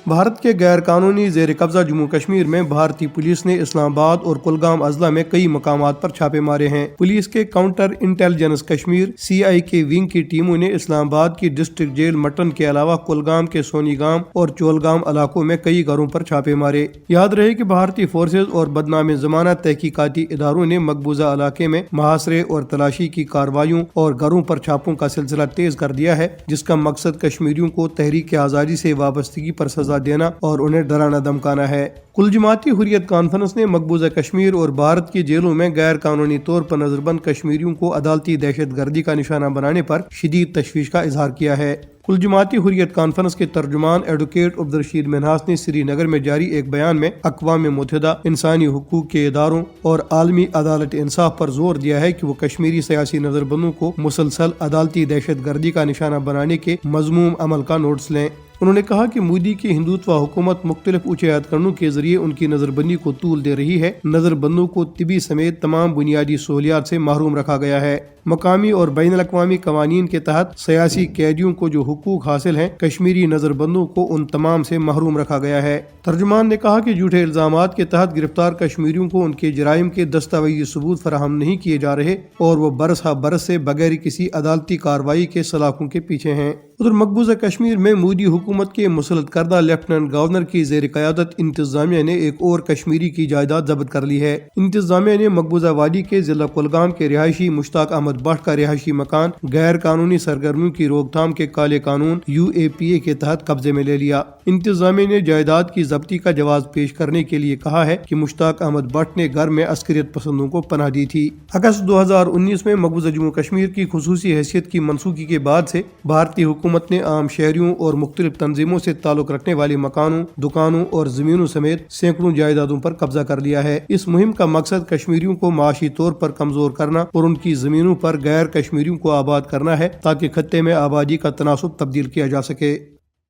بھارت کے غیر قانونی زیر قبضہ جموں کشمیر میں بھارتی پولیس نے اسلام آباد اور کلگام اضلاع میں کئی مقامات پر چھاپے مارے ہیں۔ پولیس کے کاؤنٹر انٹیلیجنس کشمیر CI کے ونگ کی ٹیموں نے اسلام آباد کی ڈسٹرکٹ جیل مٹن کے علاوہ کلگام کے سونی گام اور چولگام علاقوں میں کئی گھروں پر چھاپے مارے۔ یاد رہے کہ بھارتی فورسز اور بدنام زمانہ تحقیقاتی اداروں نے مقبوضہ علاقے میں محاصرے اور تلاشی کی کارروائیوں اور گھروں پر چھاپوں کا سلسلہ تیز کر دیا ہے، جس کا مقصد کشمیریوں کو تحریک آزادی سے وابستگی پر سزا دینا اور انہیں ڈرانا دھمکانا ہے۔ کل جماعتی حریت کانفرنس نے مقبوضہ کشمیر اور بھارت کی جیلوں میں غیر قانونی طور پر نظر بند کشمیریوں کو عدالتی دہشت گردی کا نشانہ بنانے پر شدید تشویش کا اظہار کیا ہے۔ کل جماعتی حریت کانفرنس کے ترجمان ایڈوکیٹ عبدالرشید منہاس نے سری نگر میں جاری ایک بیان میں اقوام متحدہ، انسانی حقوق کے اداروں اور عالمی عدالت انصاف پر زور دیا ہے کہ وہ کشمیری سیاسی نظر بندوں کو مسلسل عدالتی دہشت گردی کا نشانہ بنانے کے مذموم عمل کا نوٹس لیں۔ انہوں نے کہا کہ مودی کی ہندوتوا حکومت مختلف اونچے ہتھکنڈوں کے ذریعے ان کی نظر بندی کو طول دے رہی ہے۔ نظر بندوں کو طبی سمیت تمام بنیادی سہولیات سے محروم رکھا گیا ہے۔ مقامی اور بین الاقوامی قوانین کے تحت سیاسی قیدیوں کو جو حقوق حاصل ہیں، کشمیری نظر بندوں کو ان تمام سے محروم رکھا گیا ہے۔ ترجمان نے کہا کہ جھوٹے الزامات کے تحت گرفتار کشمیریوں کو ان کے جرائم کے دستاویزی ثبوت فراہم نہیں کیے جا رہے اور وہ برس ہا برس سے بغیر کسی عدالتی کارروائی کے سلاخوں کے پیچھے ہیں۔ ادھر مقبوضہ کشمیر میں مودی حکومت کے مسلط کردہ لیفٹیننٹ گورنر کی زیر قیادت انتظامیہ نے ایک اور کشمیری کی جائیداد ضبط کر لی ہے۔ انتظامیہ نے مقبوضہ وادی کے ضلع کلگام کے رہائشی مشتاق احمد بٹ کا رہائشی مکان غیر قانونی سرگرمیوں کی روک تھام کے کالے قانون UAPA کے تحت قبضے میں لے لیا۔ انتظامیہ نے جائیداد کی ضبطی کا جواز پیش کرنے کے لیے کہا ہے کہ مشتاق احمد بٹ نے گھر میں عسکریت پسندوں کو پناہ دی تھی۔ اگست 2019 میں مقبوضہ جموں کشمیر کی خصوصی حیثیت کی منسوخی کے بعد سے بھارتی حکومت نے عام شہریوں اور مختلف تنظیموں سے تعلق رکھنے والے مکانوں، دکانوں اور زمینوں سمیت سینکڑوں جائیدادوں پر قبضہ کر لیا ہے۔ اس مہم کا مقصد کشمیریوں کو معاشی طور پر کمزور کرنا اور ان کی زمینوں پر غیر کشمیریوں کو آباد کرنا ہے تاکہ خطے میں آبادی کا تناسب تبدیل کیا جا سکے۔